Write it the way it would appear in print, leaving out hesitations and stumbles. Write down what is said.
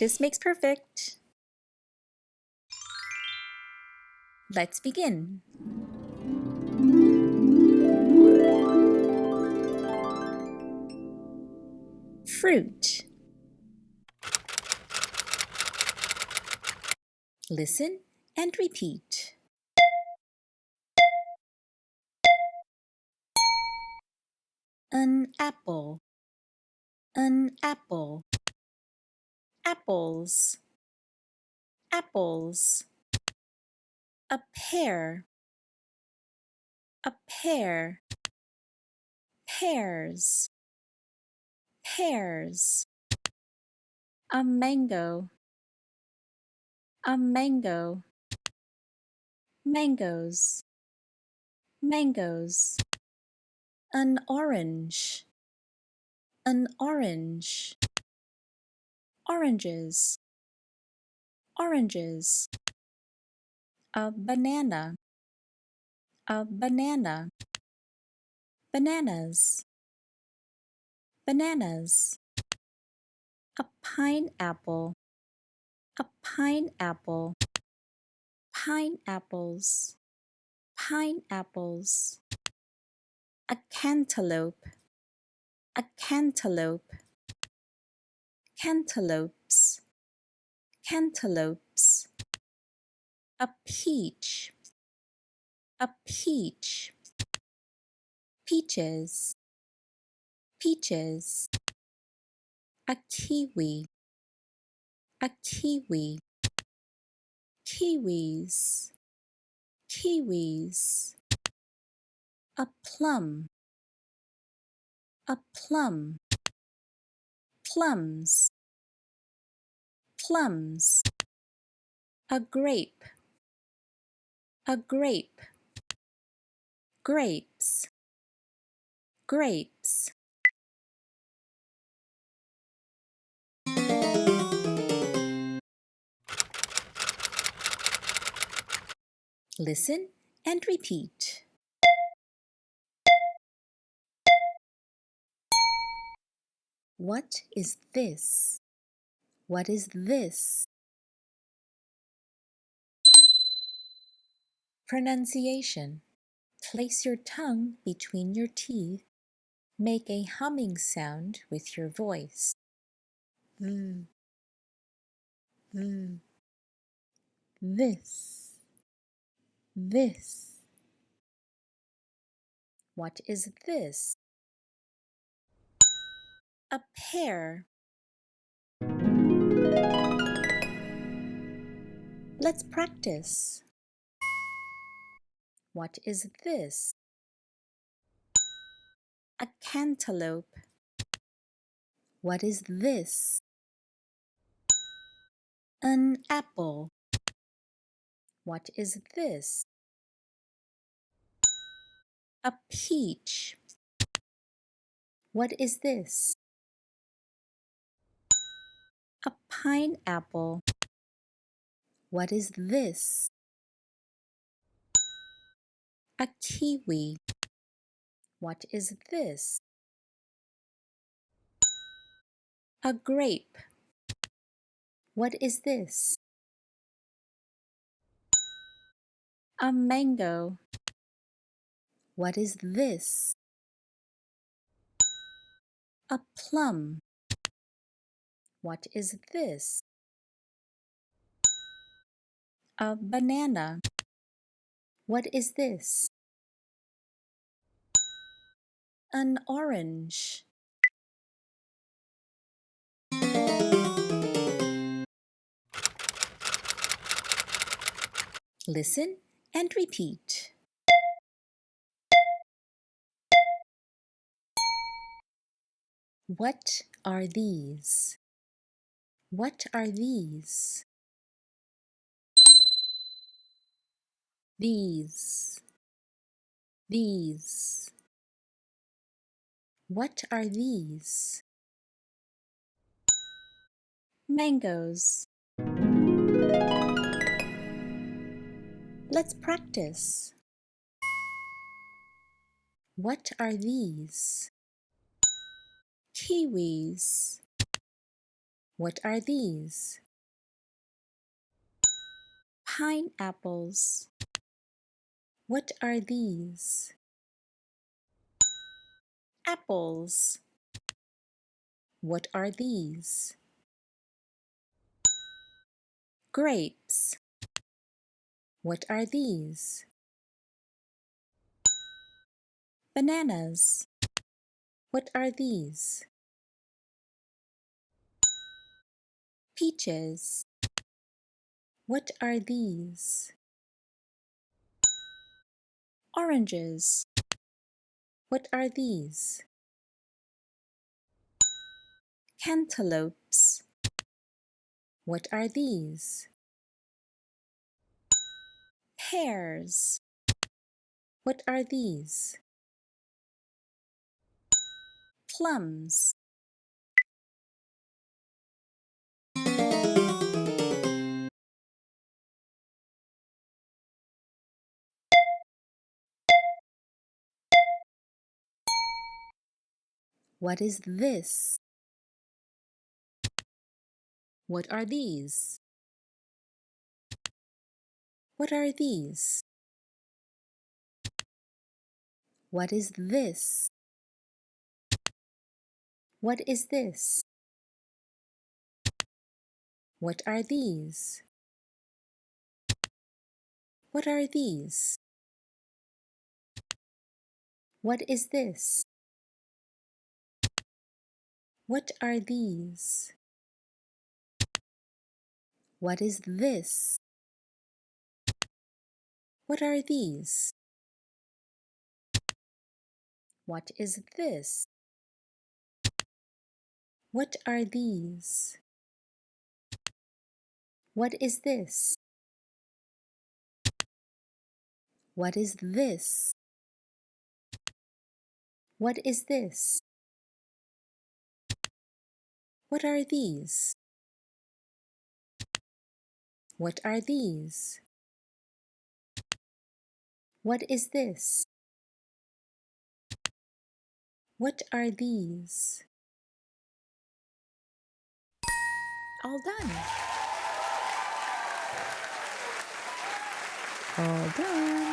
Practice makes perfect. Let's begin. Fruit. Listen and repeat. An apple. An apple. Apples. Apples. A pear. A pear. Pears. Pears. A mango. A mango. Mangoes. Mangoes. An orange. An orange. Oranges. Oranges. A banana. A banana. Bananas. Bananas. A pineapple. A pineapple. Pineapples. Pineapples. A cantaloupe. A cantaloupe. Cantaloupes. Cantaloupes. A peach. A peach. Peaches. Peaches. A kiwi. A kiwi. Kiwis. Kiwis. A plum. A plum. Plums. Plums. A grape. A grape. Grapes. Grapes. Listen and repeat. What is this? What is this? Pronunciation. Place your tongue between your teeth. Make a humming sound with your voice. This. This. What is this? A pear. Let's practice. What is this? A cantaloupe. What is this? An apple. What is this? A peach. What is this? A pineapple. What is this? A kiwi. What is this? A grape. What is this? A mango. What is this? A plum. What is this? A banana. What is this? An orange. Listen and repeat. What are these? What are these? These. These. What are these? Mangoes. Let's practice. What are these? Kiwis. What are these? Pineapples. What are these? Apples. What are these? Grapes. What are these? Bananas. What are these? Peaches. What are these? Oranges. What are these? Cantaloupes. What are these? Pears. What are these? Plums. What is this? What are these? What are these? What is this? What is this? What are these? What are these? What is this? What are these? What is this? What are these? What is this? What are these? What is this? What is this? What is this? What are these? What are these? What is this? What are these? All done. All done.